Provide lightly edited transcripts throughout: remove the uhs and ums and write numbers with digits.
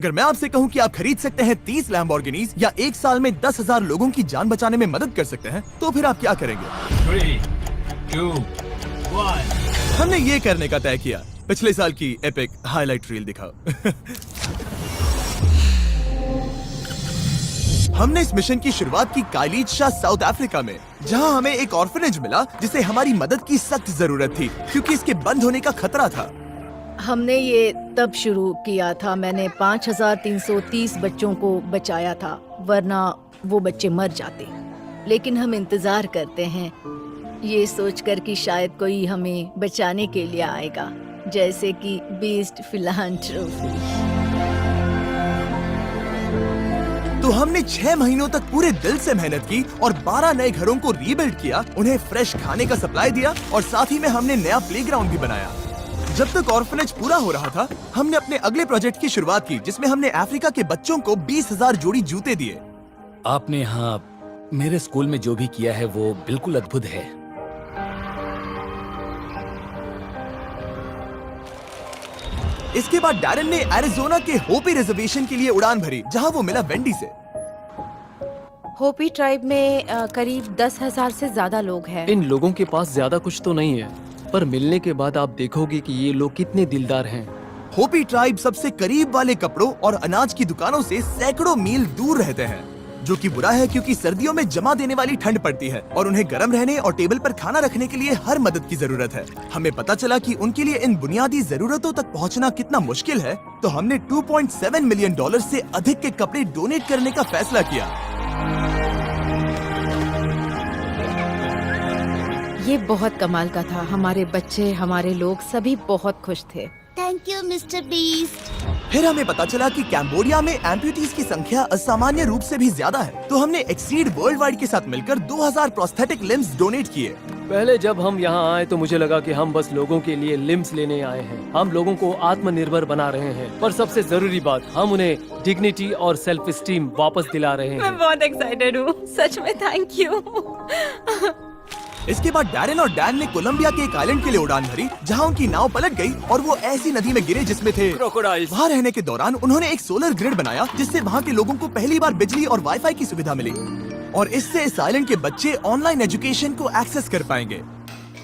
अगर मैं आपसे कहूं कि आप खरीद सकते हैं 30 लैम्बोर्गिनीज या एक साल में 10,000 लोगों की जान बचाने में मदद कर सकते हैं, तो फिर आप क्या करेंगे? 3, 2, 1। हमने ये करने का तय किया। पिछले साल की एपिक हाईलाइट रील दिखाओ। हमने इस मिशन की शुरुआत की काइलीचा, साउथ अफ्रीका में, जहां हमें एक ऑर्फनेज मिला जिसे हमारी मदद की सख्त जरूरत थी क्योंकि इसके बंद होने का खतरा था। हमने ये तब शुरू किया था, मैंने 5,330 बच्चों को बचाया था, वरना वो बच्चे मर जाते। लेकिन हम इंतजार करते हैं, ये सोचकर कि शायद कोई हमें बचाने के लिए आएगा, जैसे कि बीस्ट फिलांथ्रोपी। तो हमने 6 महीनों तक पूरे दिल से मेहनत की और 12 नए घरों को रीबिल्ड किया, उन्हें फ्रेश खाने का सप्लाई दिया और साथ ही में हमने नया प्लेग्राउंड भी बनाया। जब तक ऑर्फनेज पूरा हो रहा था, हमने अपने अगले प्रोजेक्ट की शुरुआत की, जिसमें हमने अफ्रीका के बच्चों को 20,000 जोड़ी जूते दिए। आपने यहाँ मेरे स्कूल में जो भी किया है वो बिल्कुल अद्भुत है। इसके बाद डैरेन ने एरिज़ोना के होपी रिजर्वेशन के लिए उड़ान भरी, जहां वो मिला वेंडी से। होपी ट्राइब में करीब 10,000 से ज्यादा लोग हैं। इन लोगों के पास ज्यादा कुछ तो नहीं है, पर मिलने के बाद आप देखोगे कि ये लोग कितने दिलदार हैं। होपी ट्राइब सबसे करीब वाले कपड़ों और अनाज की दुकानों से सैकड़ों मील दूर रहते हैं, जो कि बुरा है क्योंकि सर्दियों में जमा देने वाली ठंड पड़ती है और उन्हें गर्म रहने और टेबल पर खाना रखने के लिए हर मदद की जरूरत है। हमें पता चला कि उनके लिए इन बुनियादी जरूरतों तक पहुंचना कितना मुश्किल है, तो हमने $2.7 मिलियन से अधिक के कपड़े डोनेट करने का फैसला किया। ये बहुत कमाल का था। हमारे बच्चे, हमारे लोग सभी बहुत खुश थे। Thank you mister beast. फिर हमें पता चला कि कैम्बोडिया में एम्प्यूटीज की संख्या असामान्य रूप से भी ज्यादा है, तो हमने एक्सीड वर्ल्ड वाइड के साथ मिलकर 2000 प्रोस्थेटिक लिम्स डोनेट किए। पहले जब हम यहाँ आए तो मुझे लगा कि हम बस लोगों के लिए लिम्स लेने आए हैं। हम लोगों को आत्मनिर्भर बना रहे हैं, पर सबसे जरूरी बात, हम उन्हें डिग्निटी और सेल्फ स्टीम वापस दिला रहे हैं। मैं बहुत एक्साइटेड हूँ, सच में थैंक यू। इसके बाद डैरेन और डैन ने कोलंबिया के एक आइलैंड के लिए उड़ान भरी, जहां उनकी नाव पलट गई और वो ऐसी नदी में गिरे जिसमें थे क्रोकोडाइल्स। वहाँ रहने के दौरान उन्होंने एक सोलर ग्रिड बनाया, जिससे वहाँ के लोगों को पहली बार बिजली और वाईफाई की सुविधा मिली और इससे इस आइलैंड के बच्चे ऑनलाइन एजुकेशन को एक्सेस कर पाएंगे।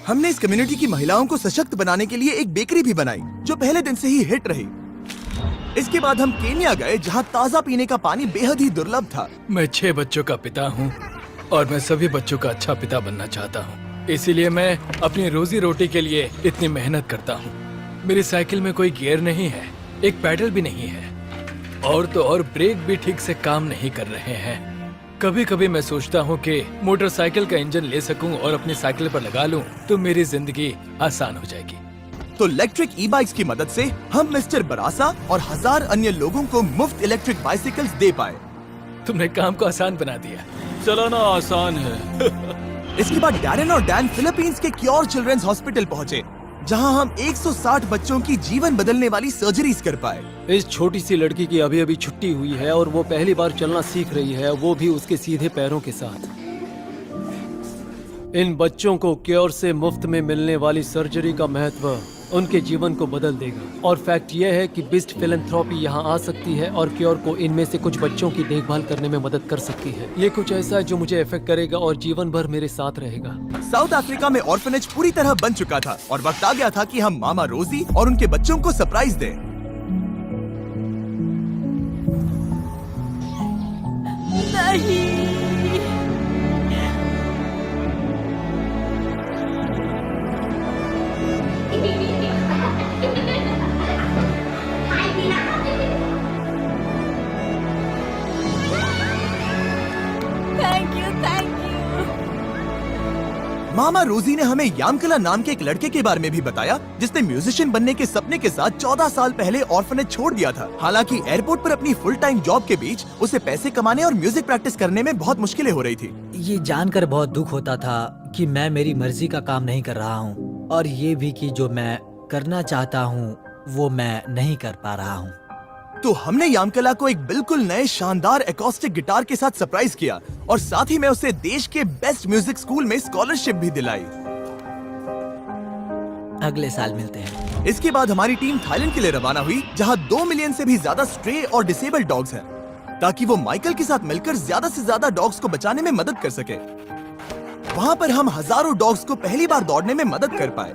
हमने इस कम्युनिटी की महिलाओं को सशक्त बनाने के लिए एक बेकरी भी बनाई, जो पहले दिन से ही हिट रही। इसके बाद हम केन्या गए, जहाँ ताज़ा पीने का पानी बेहद ही दुर्लभ था। मैं 6 बच्चों का पिता हूँ और मैं सभी बच्चों का अच्छा पिता बनना चाहता हूँ, इसीलिए मैं अपनी रोजी रोटी के लिए इतनी मेहनत करता हूँ। मेरी साइकिल में कोई गियर नहीं है, एक पैडल भी नहीं है, और तो और ब्रेक भी ठीक से काम नहीं कर रहे हैं। कभी कभी मैं सोचता हूँ कि मोटरसाइकिल का इंजन ले सकूं और अपनी साइकिल पर लगा लूं तो मेरी जिंदगी आसान हो जाएगी। तो इलेक्ट्रिक ई बाइक्स की मदद से हम मिस्टर बरासा और 1000 अन्य लोगों को मुफ्त इलेक्ट्रिक बाइसिकल्स दे पाए। तुमने काम को आसान बना दिया। चलाना आसान है। इसके बाद डैरेन और डैन फिलीपींस के क्योर चिल्ड्रंस हॉस्पिटल पहुँचे, जहां हम 160 बच्चों की जीवन बदलने वाली सर्जरीज कर पाए। इस छोटी सी लड़की की अभी अभी छुट्टी हुई है और वो पहली बार चलना सीख रही है, वो भी उसके सीधे पैरों के साथ। इन बच्चों को क्योर से मुफ्त में मिलने वाली सर्जरी का महत्व उनके जीवन को बदल देगा। और फैक्ट यह है कि बिस्ट फिलैंथ्रोपी यहाँ आ सकती है और क्योर को इनमें से कुछ बच्चों की देखभाल करने में मदद कर सकती है। ये कुछ ऐसा है जो मुझे इफेक्ट करेगा और जीवन भर मेरे साथ रहेगा। साउथ अफ्रीका में ऑर्फनेज पूरी तरह बन चुका था और वक्त आ गया था कि हम मामा रोजी और उनके बच्चों को सरप्राइज दें। नहीं। Thank you. मामा रोजी ने हमें यामकला नाम के एक लड़के के बारे में भी बताया, जिसने म्यूजिशियन बनने के सपने के साथ 14 साल पहले ऑर्फनेज छोड़ दिया था। हालांकि एयरपोर्ट पर अपनी फुल टाइम जॉब के बीच उसे पैसे कमाने और म्यूजिक प्रैक्टिस करने में बहुत मुश्किलें हो रही थी। ये जानकर बहुत दुख होता था कि मैं मेरी मर्जी का काम नहीं कर रहा हूँ, और ये भी कि जो मैं करना चाहता हूँ वो मैं नहीं कर पा रहा हूँ। तो हमने यामकला को एक बिल्कुल नए शानदार एकॉस्टिक गिटार के साथ सरप्राइज किया और साथ ही में उसे देश के बेस्ट म्यूजिक स्कूल में स्कॉलरशिप भी दिलाई। अगले साल मिलते हैं। इसके बाद हमारी टीम थाईलैंड के लिए रवाना हुई, जहां 2 मिलियन से भी ज्यादा स्ट्रे और डिसेबल्ड डॉग्स हैं, ताकि वो माइकल के साथ मिलकर ज्यादा से ज्यादा डॉग्स को बचाने में मदद कर सके। वहां पर हम हजारों डॉग्स को पहली बार दौड़ने में मदद कर पाए।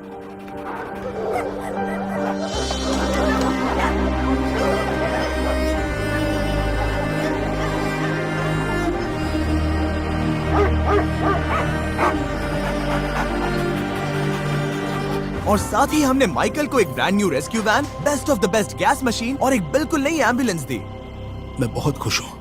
और साथ ही हमने माइकल को एक brand new rescue van, best of the best gas machine और एक बिल्कुल नई एम्बुलेंस दी। मैं बहुत खुश हूँ।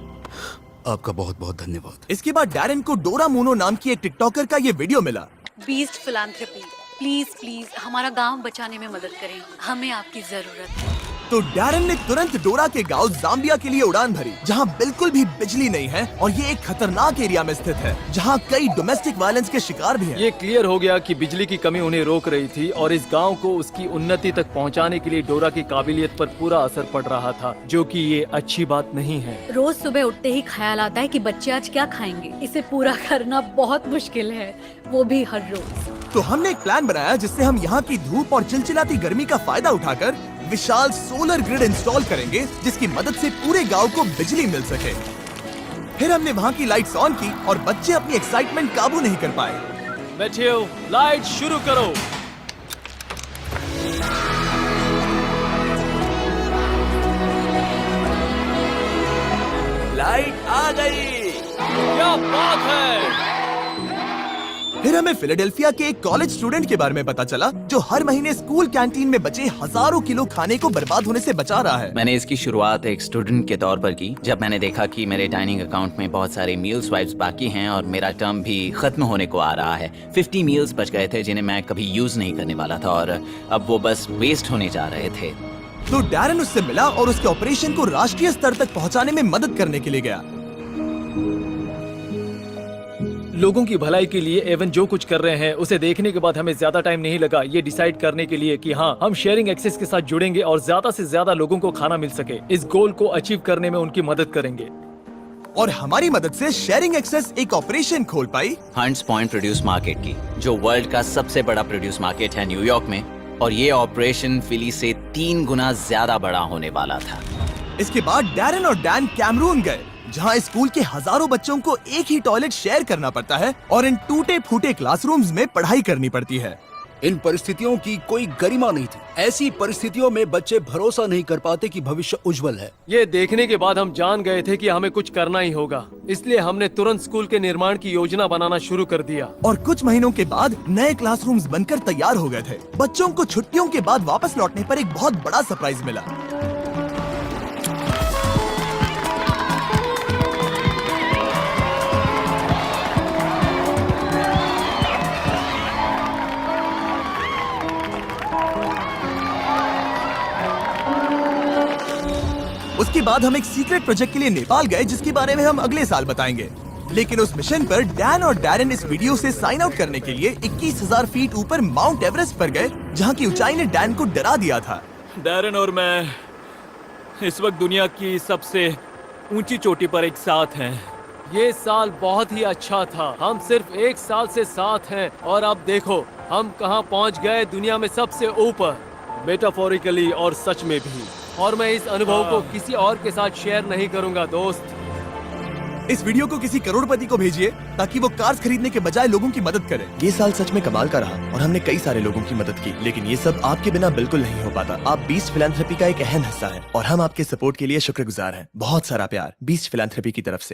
आपका बहुत बहुत धन्यवाद। इसके बाद डैरन को डोरा मोनो नाम की एक टिकटॉकर का ये वीडियो मिला। बीस्ट फिलैंथ्रोपी, प्लीज प्लीज हमारा गांव बचाने में मदद करें, हमें आपकी जरूरत है। तो डैरन ने तुरंत डोरा के गांव जाम्बिया के लिए उड़ान भरी, जहां बिल्कुल भी बिजली नहीं है और ये एक खतरनाक एरिया में स्थित है, जहां कई डोमेस्टिक वायलेंस के शिकार भी हैं। ये क्लियर हो गया कि बिजली की कमी उन्हें रोक रही थी और इस गांव को उसकी उन्नति तक पहुंचाने के लिए डोरा की काबिलियत पर पूरा असर पड़ रहा था, जो कि ये अच्छी बात नहीं है। रोज सुबह उठते ही ख्याल आता है कि बच्चे आज क्या खाएंगे, इसे पूरा करना बहुत मुश्किल है, वो भी हर रोज। तो हमने एक प्लान बनाया जिससे हम यहाँ की धूप और चिलचिलाती गर्मी का फायदा उठाकर विशाल सोलर ग्रिड इंस्टॉल करेंगे, जिसकी मदद से पूरे गांव को बिजली मिल सके। फिर हमने वहाँ की लाइट्स ऑन की और बच्चे अपनी एक्साइटमेंट काबू नहीं कर पाए। मैथ्यू, लाइट शुरू करो। लाइट आ गई। क्या बात है। फिर हमें फिलाडेल्फिया के एक कॉलेज स्टूडेंट के बारे में पता चला, जो हर महीने स्कूल कैंटीन में बचे हजारों किलो खाने को बर्बाद होने से बचा रहा है। मैंने इसकी शुरुआत एक स्टूडेंट के तौर पर की, जब मैंने देखा कि मेरे डाइनिंग अकाउंट में बहुत सारे मील स्वाइप्स बाकी हैं और मेरा टर्म भी खत्म होने को आ रहा है। 50 मील्स बच गए थे जिन्हें मैं कभी यूज नहीं करने वाला था और अब वो बस वेस्ट होने जा रहे थे। तो डैरन उससे मिला और उसके ऑपरेशन को राष्ट्रीय स्तर तक पहुंचाने में मदद करने के लिए गया। लोगों की भलाई के लिए एवन जो कुछ कर रहे हैं उसे देखने के बाद हमें ज्यादा टाइम नहीं लगा ये डिसाइड करने के लिए कि हाँ, हम शेयरिंग एक्सेस के साथ जुड़ेंगे और ज्यादा से ज्यादा लोगों को खाना मिल सके। इस गोल को अचीव करने में उनकी मदद करेंगे। और हमारी मदद से शेयरिंग एक्सेस एक ऑपरेशन खोल पाई हंट्स पॉइंट प्रोड्यूस मार्केट की, जो वर्ल्ड का सबसे बड़ा प्रोड्यूस मार्केट है न्यूयॉर्क में, और ये ऑपरेशन फिली से 3 गुना ज्यादा बड़ा होने वाला था। इसके बाद डैरन और डैन कैमरून गए, जहां स्कूल के हजारों बच्चों को एक ही टॉयलेट शेयर करना पड़ता है और इन टूटे फूटे क्लासरूम्स में पढ़ाई करनी पड़ती है। इन परिस्थितियों की कोई गरिमा नहीं थी। ऐसी परिस्थितियों में बच्चे भरोसा नहीं कर पाते कि भविष्य उज्जवल है। ये देखने के बाद हम जान गए थे कि हमें कुछ करना ही होगा, इसलिए हमने तुरंत स्कूल के निर्माण की योजना बनाना शुरू कर दिया। और कुछ महीनों के बाद नए क्लासरूम्स बनकर तैयार हो गए थे। बच्चों को छुट्टियों के बाद वापस लौटने पर एक बहुत बड़ा सरप्राइज मिला। उसके बाद हम एक सीक्रेट प्रोजेक्ट के लिए नेपाल गए, जिसके बारे में हम अगले साल बताएंगे। लेकिन उस मिशन पर डैन और डैरन इस वीडियो से साइन आउट करने के लिए 21,000 फीट ऊपर माउंट एवरेस्ट पर गए, जहां की ऊंचाई ने डैन को डरा दिया था। डैरन और मैं इस वक्त दुनिया की सबसे ऊंची चोटी पर एक साथ हैं। ये साल बहुत ही अच्छा था। हम सिर्फ 1 साल से साथ हैं और अब देखो हम कहां पहुंच गए, दुनिया में सबसे ऊपर, मेटाफोरिकली और सच में भी। और मैं इस अनुभव को किसी और के साथ शेयर नहीं करूंगा दोस्त। इस वीडियो को किसी करोड़पति को भेजिए ताकि वो कार्स खरीदने के बजाय लोगों की मदद करे। ये साल सच में कमाल का रहा और हमने कई सारे लोगों की मदद की, लेकिन ये सब आपके बिना बिल्कुल नहीं हो पाता। आप बीस्ट फिलैंथ्रोपी का एक अहम हिस्सा हैं और हम आपके सपोर्ट के लिए शुक्रगुजार हैं। बहुत सारा प्यार बीस्ट फिलैंथ्रोपी की तरफ से।